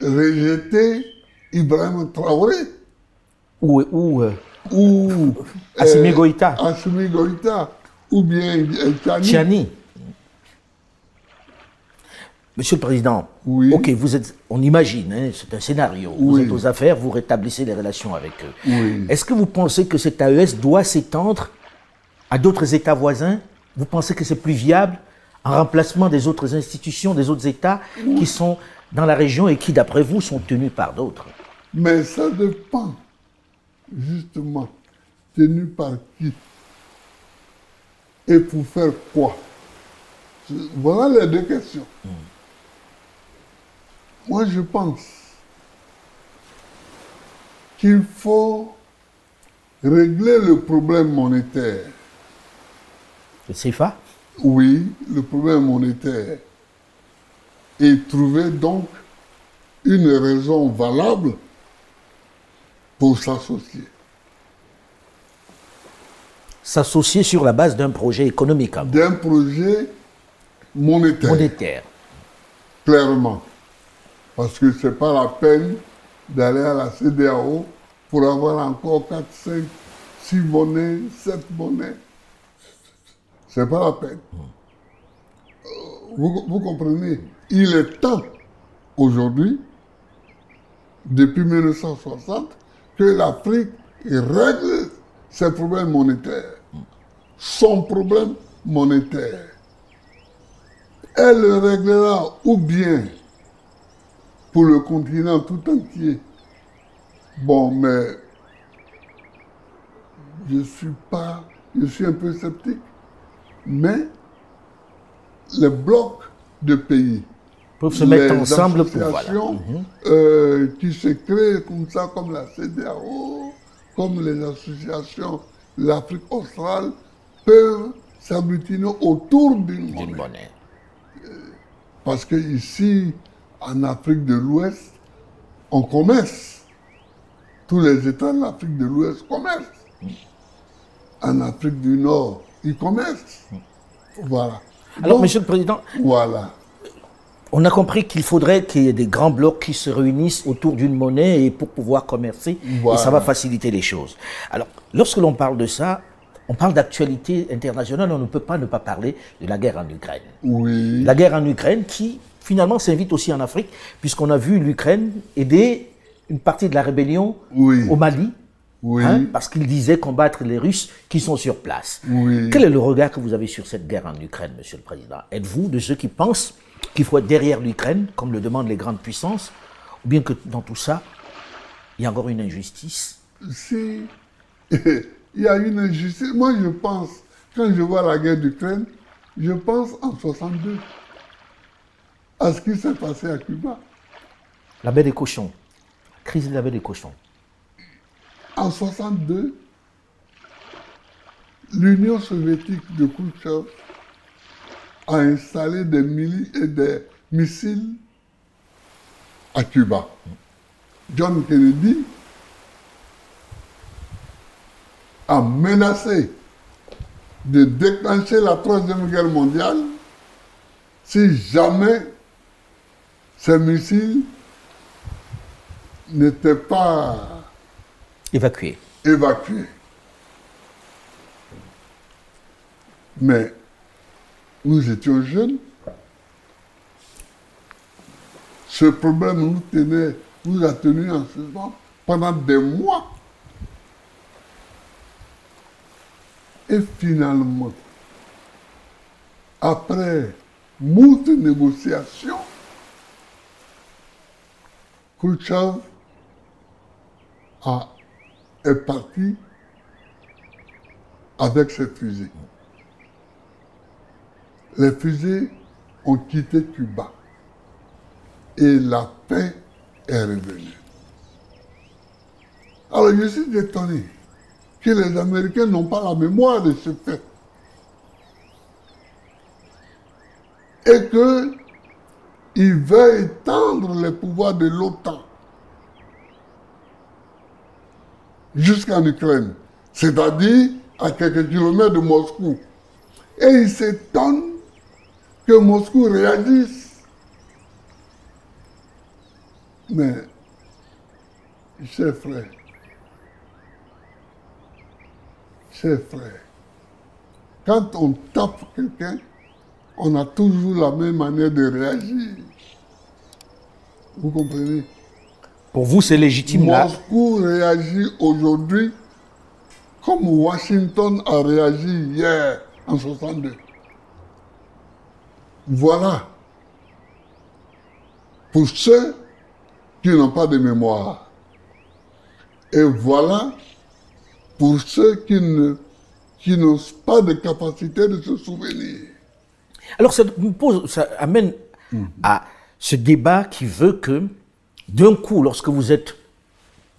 rejeter Ibrahim Traoré. Ou Assimi Goïta. Assimi Goïta. Ou bien Tchani. Tchani. Monsieur le Président, Oui. ok, vous êtes, on imagine, hein, c'est un scénario, vous Oui. êtes aux affaires, vous rétablissez les relations avec eux. Oui. Est-ce que vous pensez que cet AES doit s'étendre à d'autres États voisins? Vous pensez que c'est plus viable en remplacement des autres institutions, des autres États qui sont dans la région et qui, d'après vous, sont tenus par d'autres? Mais ça dépend, justement, tenu par qui et pour faire quoi. Voilà les deux questions. Moi, je pense qu'il faut régler le problème monétaire. Le CFA? Oui, le problème monétaire. Et trouver donc une raison valable pour s'associer. S'associer sur la base d'un projet économique, hein, D'un projet monétaire, monétaire. clairement. Parce que ce n'est pas la peine d'aller à la CEDEAO pour avoir encore 4, 5, 6 monnaies, 7 monnaies. Ce n'est pas la peine. Vous comprenez? Il est temps, aujourd'hui, depuis 1960, que l'Afrique règle ses problèmes monétaires. Son problème monétaire. Elle le réglera ou bien pour le continent tout entier. Bon, mais je suis un peu sceptique. Mais les blocs de pays, Peuvent se mettre les ensemble pour voilà. associations qui se créent comme ça, comme la CEDEAO, comme les associations de l'Afrique australe, peuvent s'agglutiner autour d'une D'une monnaie. monnaie. Parce qu'ici, en Afrique de l'Ouest, on commerce. Tous les États de l'Afrique de l'Ouest commercent. En Afrique du Nord, ils commercent. Voilà. Alors, Donc, Monsieur le Président, voilà. on a compris qu'il faudrait qu'il y ait des grands blocs qui se réunissent autour d'une monnaie et pour pouvoir commercer, Voilà. et ça va faciliter les choses. Alors, lorsque l'on parle de ça, on parle d'actualité internationale, on ne peut pas ne pas parler de la guerre en Ukraine. Oui. La guerre en Ukraine qui, finalement, s'invite aussi en Afrique, puisqu'on a vu l'Ukraine aider une partie de la rébellion Oui. au Mali, Oui. hein, parce qu'il disait combattre les Russes qui sont sur place. Oui. Quel est le regard que vous avez sur cette guerre en Ukraine, Monsieur le Président? Êtes-vous de ceux qui pensent qu'il faut être derrière l'Ukraine, comme le demandent les grandes puissances, ou bien que dans tout ça, il y a encore une injustice? Si il y a une injustice, moi je pense, quand je vois la guerre d'Ukraine, je pense en 62 à ce qui s'est passé à Cuba. La baie des cochons, crise de la baie des cochons. En 62, l'Union soviétique de Khrouchtchev a installé des missiles à Cuba. John Kennedy a menacé de déclencher la Troisième Guerre mondiale si jamais ces missiles n'étaient pas Évacués. évacués. Mais nous étions jeunes. Ce problème nous a tenus en suspens pendant des mois. Et finalement, après moult négociations, Khrouchtchev est parti avec ses fusées. Les fusées ont quitté Cuba et la paix est revenue. Alors je suis étonné que les Américains n'ont pas la mémoire de ce fait. Et qu'ils veulent étendre les pouvoirs de l'OTAN jusqu'en Ukraine, c'est-à-dire à quelques kilomètres de Moscou. Et ils s'étonnent que Moscou réagisse. Mais, chers frères, quand on tape quelqu'un, on a toujours la même manière de réagir. Vous comprenez? Pour vous, c'est légitime là? Moscou réagit aujourd'hui comme Washington a réagi hier en 62. Voilà. Pour ceux qui n'ont pas de mémoire. Et voilà pour ceux qui n'ont pas de capacité de se souvenir. Alors ça amène à ce débat qui veut que, d'un coup, lorsque vous êtes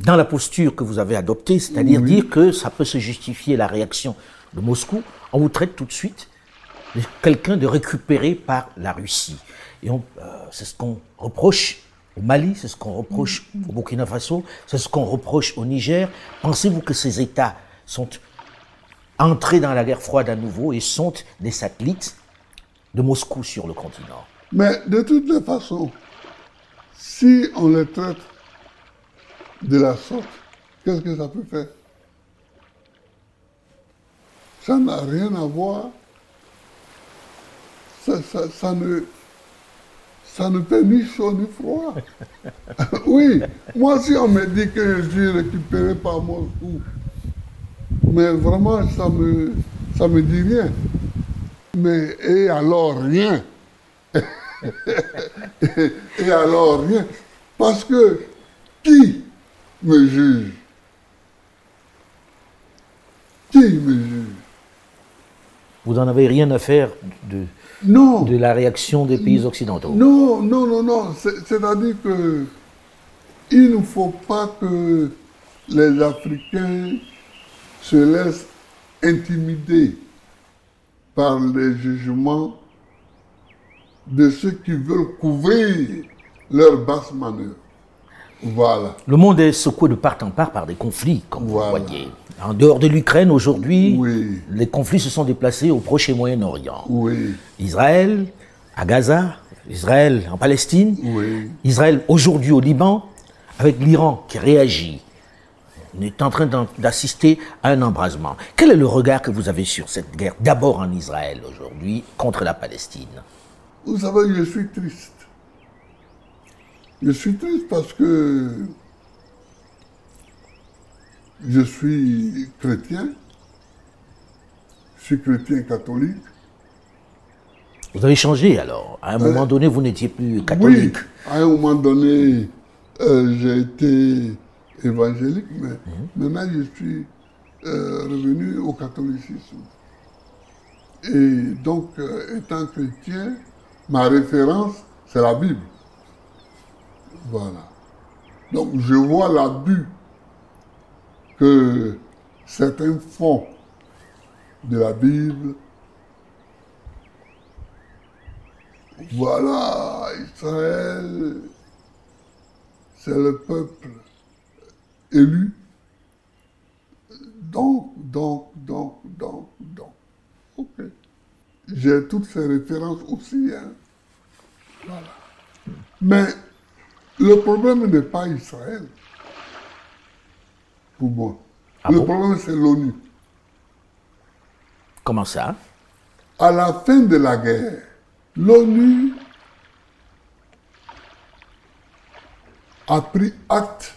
dans la posture que vous avez adoptée, c'est-à-dire dire que ça peut se justifier la réaction de Moscou, on vous traite tout de suite de quelqu'un de récupéré par la Russie. Et c'est ce qu'on reproche au Mali, c'est ce qu'on reproche au Burkina Faso, c'est ce qu'on reproche au Niger. Pensez-vous que ces États sont entrés dans la guerre froide à nouveau et sont des satellites de Moscou sur le continent? Mais de toutes les façons, si on les traite de la sorte, qu'est-ce que ça peut faire? Ça n'a rien à voir. Ça ne fait ni chaud ni froid. Oui, moi si on me dit que je suis récupéré par Moscou, mais vraiment ça me dit rien. Mais et alors rien. Et alors rien. Parce que qui me juge? Qui me juge? Vous n'en avez rien à faire de la réaction des pays occidentaux? Non. C'est-à-dire que il ne faut pas que les Africains se laissent intimider par les jugements de ceux qui veulent couvrir leur basse manœuvre. Voilà. Le monde est secoué de part en part par des conflits, comme vous voyez. En dehors de l'Ukraine, aujourd'hui, les conflits se sont déplacés au Proche et Moyen-Orient. Israël, à Gaza, Israël en Palestine, Israël aujourd'hui au Liban, avec l'Iran qui réagit. On est en train d'assister à un embrasement. Quel est le regard que vous avez sur cette guerre, d'abord en Israël aujourd'hui, contre la Palestine? Vous savez, je suis triste. Je suis triste parce que je suis chrétien. Je suis chrétien catholique. Vous avez changé alors. À un moment donné, vous n'étiez plus catholique. Oui, à un moment donné, j'ai été évangélique, mais maintenant je suis revenu au catholicisme. Et donc, étant chrétien, ma référence, c'est la Bible. Voilà. Donc, je vois l'abus que certains font de la Bible. Voilà, Israël, c'est le peuple élu. Donc. Ok. J'ai toutes ces références aussi. Hein. Voilà. Mais le problème n'est pas Israël. Pour moi. Le problème, c'est l'ONU. Comment ça? À la fin de la guerre, l'ONU a pris acte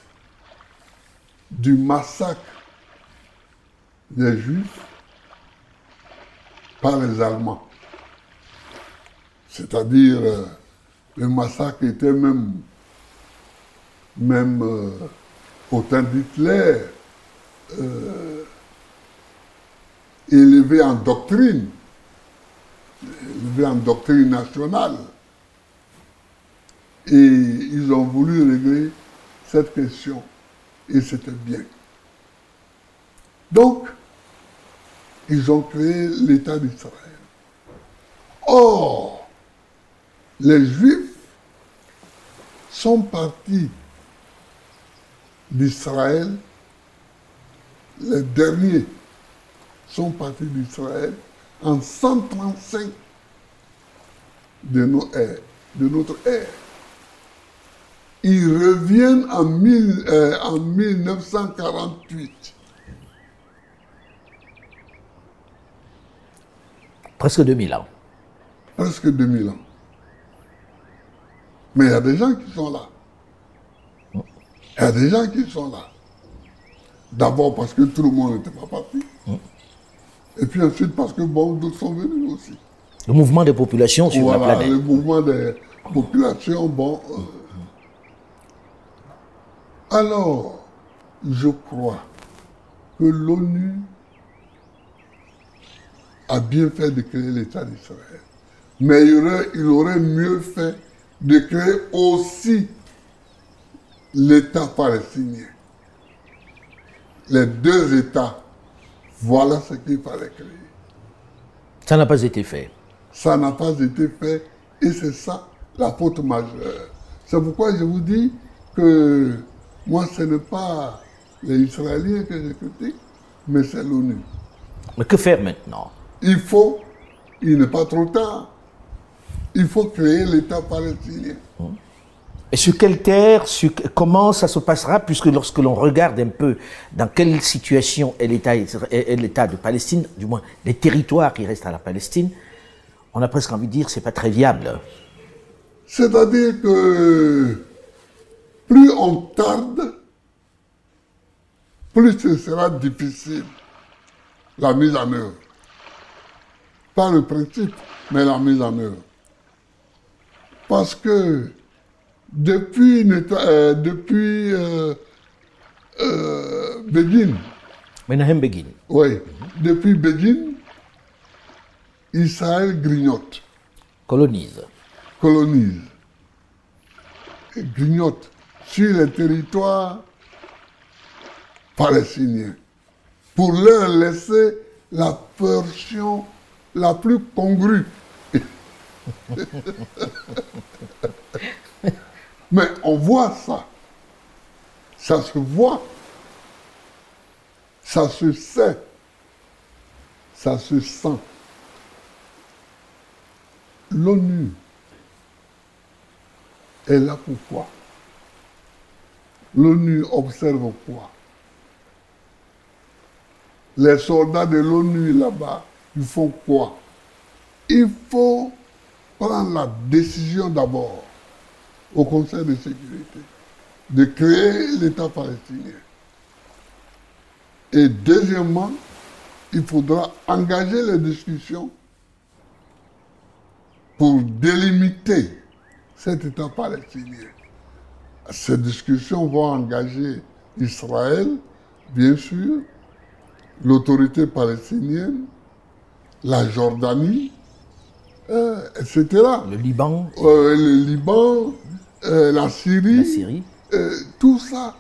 du massacre des Juifs par les Allemands. C'est-à-dire, le massacre était même au temps d'Hitler, élevé en doctrine nationale. Et ils ont voulu régler cette question. Et c'était bien. Donc, ils ont créé l'État d'Israël. Or, les Juifs sont partis d'Israël, les derniers sont partis d'Israël en 135 de notre ère. Ils reviennent en 1948. Presque 2000 ans. Presque 2000 ans. Mais il y a des gens qui sont là. Il y a des gens qui sont là. D'abord parce que tout le monde n'était pas parti. Et puis ensuite parce que bon, d'autres sont venus aussi. Le mouvement des populations sur la planète. Le mouvement des populations, bon. Alors, je crois que l'ONU a bien fait de créer l'État d'Israël. Mais il aurait mieux fait de créer aussi l'État palestinien. Les deux États, voilà ce qu'il fallait créer. Ça n'a pas été fait. Ça n'a pas été fait et c'est ça la faute majeure. C'est pourquoi je vous dis que moi, ce n'est pas les Israéliens que je critique, mais c'est l'ONU. Mais que faire maintenant? Il n'est pas trop tard, il faut créer l'État palestinien. Et sur quelle terre, comment ça se passera, puisque lorsque l'on regarde un peu dans quelle situation est l'État de Palestine, du moins les territoires qui restent à la Palestine, on a presque envie de dire que ce n'est pas très viable. C'est-à-dire que plus on tarde, plus ce sera difficile la mise en œuvre. Pas le principe, mais la mise en œuvre. Parce que depuis Begin, Menahem Begin. oui, depuis Begin, Israël grignote. Colonise. Colonise. Et grignote sur les territoires palestiniens pour leur laisser la version la plus congrue. Mais on voit ça. Ça se voit. Ça se sait. Ça se sent. L'ONU est là pour quoi? L'ONU observe quoi? Les soldats de l'ONU là-bas, ils font quoi? Il faut prendre la décision d'abord au Conseil de sécurité de créer l'État palestinien. Et deuxièmement, il faudra engager les discussions pour délimiter cet État palestinien. Ces discussions vont engager Israël, bien sûr, l'autorité palestinienne, la Jordanie, etc. Le Liban. Le Liban, la Syrie. La Syrie. Tout ça,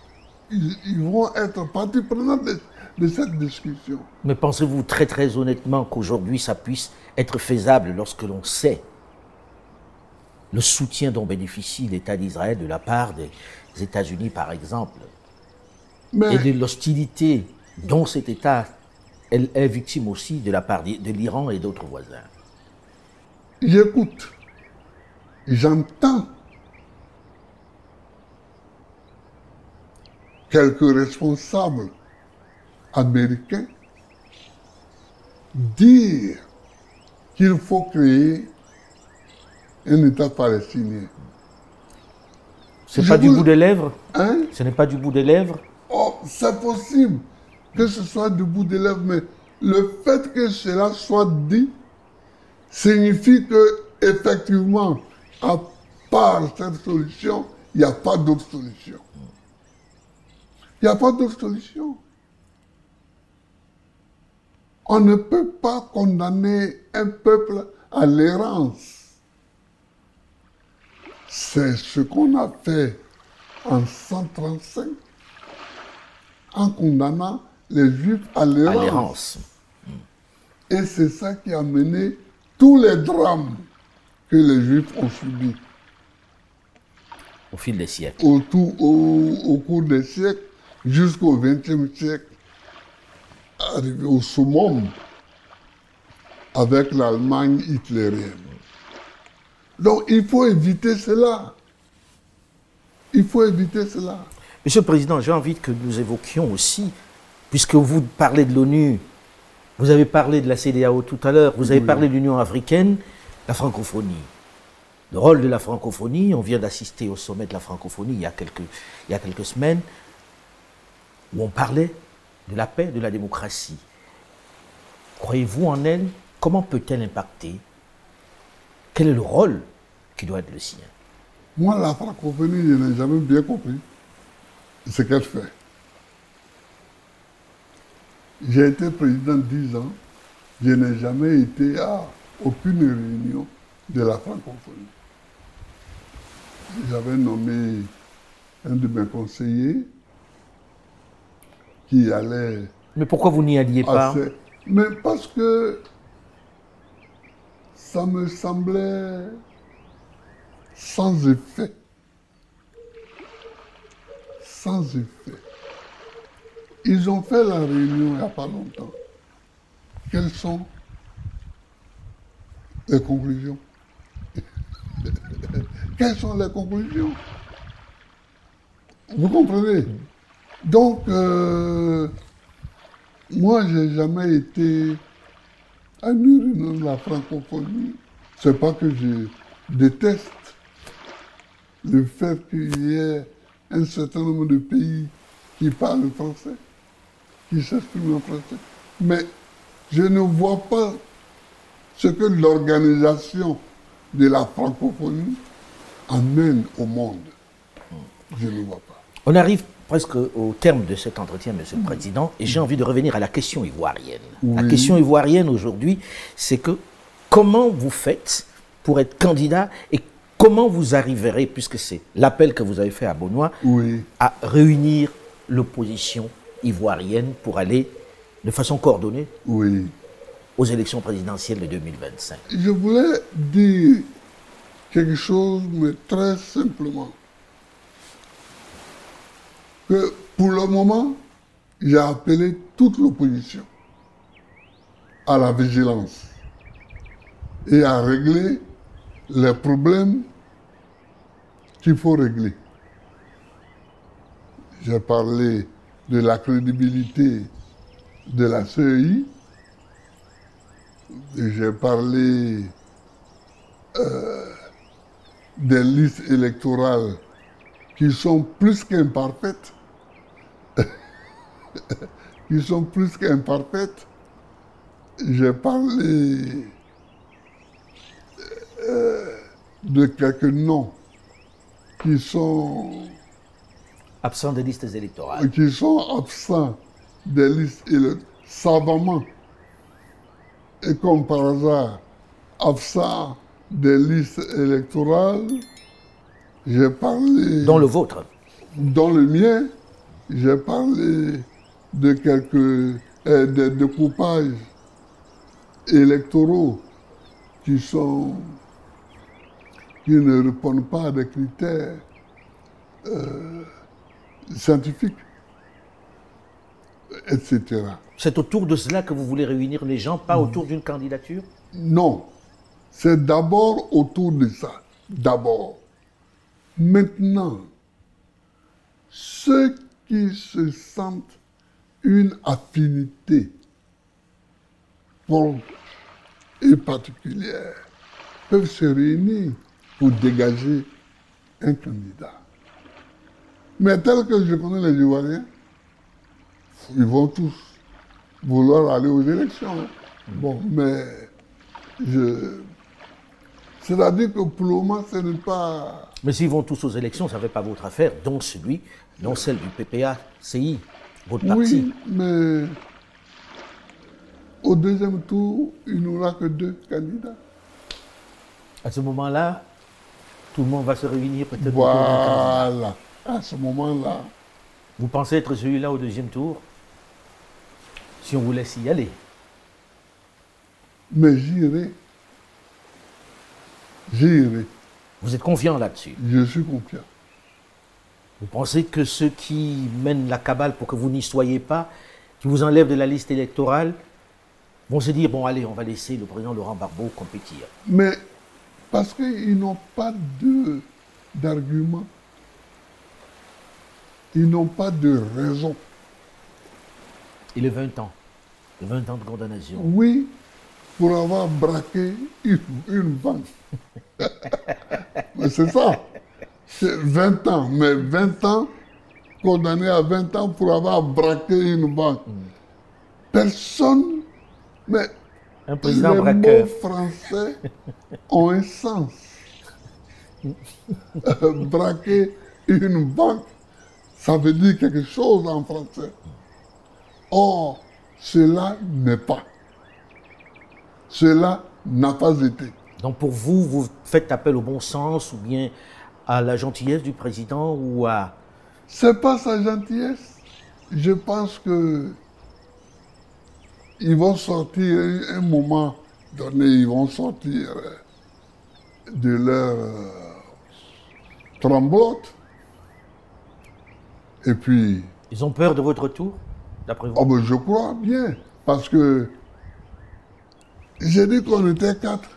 ils vont être partie prenante de cette discussion. Mais pensez-vous très très honnêtement qu'aujourd'hui ça puisse être faisable lorsque l'on sait le soutien dont bénéficie l'État d'Israël de la part des États-Unis par exemple, et de l'hostilité dont cet État est victime aussi de la part de l'Iran et d'autres voisins? J'écoute, j'entends quelques responsables américains dire qu'il faut créer un État palestinien. Ce n'est pas du bout des lèvres? Hein? Ce n'est pas du bout des lèvres? Oh, c'est possible que ce soit du bout des lèvres, mais le fait que cela soit dit signifie que, effectivement, à part cette solution, il n'y a pas d'autre solution. Il n'y a pas d'autre solution. On ne peut pas condamner un peuple à l'errance. C'est ce qu'on a fait en 135 en condamnant les Juifs à À l'errance. l'errance. Et c'est ça qui a mené tous les drames que les Juifs ont subis Au fil des siècles. au cours des siècles, jusqu'au XXe siècle, arrivé au summum avec l'Allemagne hitlérienne. Donc il faut éviter cela. Il faut éviter cela. Monsieur le Président, j'ai envie que nous évoquions aussi, puisque vous parlez de l'ONU, vous avez parlé de la CEDEAO tout à l'heure, vous avez parlé de l'Union africaine, la francophonie. Le rôle de la francophonie, on vient d'assister au sommet de la francophonie il y a quelques semaines, où on parlait de la paix, de la démocratie. Croyez-vous en elle? Comment peut-elle impacter? Quel est le rôle qui doit être le sien? Moi, la francophonie, je n'ai jamais bien compris ce qu'elle fait. J'ai été président 10 ans, je n'ai jamais été à aucune réunion de la francophonie. J'avais nommé un de mes conseillers qui allait Mais pourquoi vous n'y alliez pas? Mais parce que ça me semblait sans effet. Sans effet. Ils ont fait la réunion il n'y a pas longtemps. Quelles sont les conclusions? Quelles sont les conclusions? Vous comprenez? Donc, moi, je n'ai jamais été à une réunion de la francophonie. Ce n'est pas que je déteste le fait qu'il y ait un certain nombre de pays qui parlent français, qui s'expriment en français. Mais je ne vois pas ce que l'organisation de la francophonie amène au monde. Je ne vois pas. On arrive presque au terme de cet entretien, Monsieur le Président, et j'ai envie de revenir à la question ivoirienne. Oui. La question ivoirienne aujourd'hui, c'est que comment vous faites pour être candidat et comment vous arriverez, puisque c'est l'appel que vous avez fait à Benoît, Oui. à réunir l'opposition ivoirienne pour aller de façon coordonnée Oui. aux élections présidentielles de 2025. Je voulais dire quelque chose, mais très simplement. Que pour le moment, j'ai appelé toute l'opposition à la vigilance et à régler les problèmes qu'il faut régler. J'ai parlé de la crédibilité de la CEI, et j'ai parlé des listes électorales qui sont plus qu'imparfaites, qui sont plus qu'imparfaites. J'ai parlé de quelques noms qui sont Absent des listes électorales. absents des listes électorales savamment. Et comme par hasard, absents des listes électorales, j'ai parlé... Dans le vôtre. Dans le mien, j'ai parlé de quelques découpages électoraux qui ne répondent pas à des critères scientifiques, etc. C'est autour de cela que vous voulez réunir les gens, pas autour d'une candidature? Non, c'est d'abord autour de ça. D'abord. Maintenant, ceux qui se sentent une affinité forte et particulière peuvent se réunir pour dégager un candidat. Mais tel que je connais les Ivoiriens, ils vont tous vouloir aller aux élections. Bon, mais c'est-à-dire que pour le moment, ce n'est pas... Mais s'ils vont tous aux élections, ça ne fait pas votre affaire, dont celle du PPA-CI, votre parti. Oui, mais au deuxième tour, il n'y aura que 2 candidats. À ce moment-là, tout le monde va se réunir peut-être autour d'un candidat. Voilà. À ce moment-là, Vous pensez être celui-là au deuxième tour? Si on vous laisse y aller. Mais j'irai. J'irai. Vous êtes confiant là-dessus? Je suis confiant. Vous pensez que ceux qui mènent la cabale pour que vous n'y soyez pas, qui vous enlèvent de la liste électorale, vont se dire, bon allez, on va laisser le président Laurent Gbagbo compétir? Mais parce qu'ils n'ont pas d'argument. Ils n'ont pas de raison. Et les 20 ans? Les 20 ans de condamnation? Oui, pour avoir braqué une banque. Mais c'est ça. C'est 20 ans. Mais 20 ans, condamné à 20 ans pour avoir braqué une banque. Personne, mais un président les braqueur. mots français ont un sens. Braquer une banque, ça veut dire quelque chose en français. Or, cela n'est pas. Cela n'a pas été. Donc pour vous, vous faites appel au bon sens ou bien à la gentillesse du président ou à... C'est pas sa gentillesse. Je pense que ils vont sortir un moment donné, ils vont sortir de leur tremblote. Et puis... Ils ont peur de votre retour, d'après vous? Oh ben je crois bien, parce que j'ai dit qu'on était 4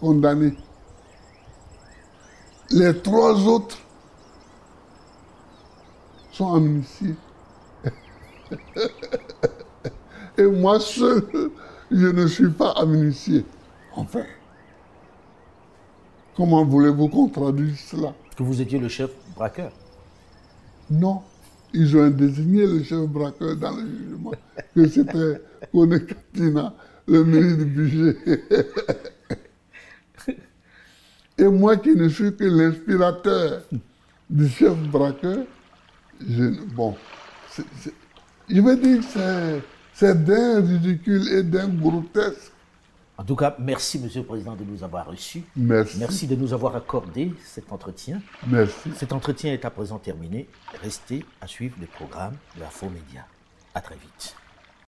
condamnés. Les 3 autres sont amnistiés. Et moi seul, je ne suis pas amnistié. Enfin, comment voulez-vous qu'on traduise cela? Que vous étiez le chef braqueur? Non, ils ont désigné le chef braqueur dans le jugement, que c'était Kone Katina, le ministre du budget. Et moi qui ne suis que l'inspirateur du chef braqueur, je veux dire que c'est d'un ridicule et d'un grotesque. En tout cas, merci, Monsieur le Président, de nous avoir reçus. Merci. Merci de nous avoir accordé cet entretien. Merci. Cet entretien est à présent terminé. Restez à suivre les programmes de Info Média. À très vite.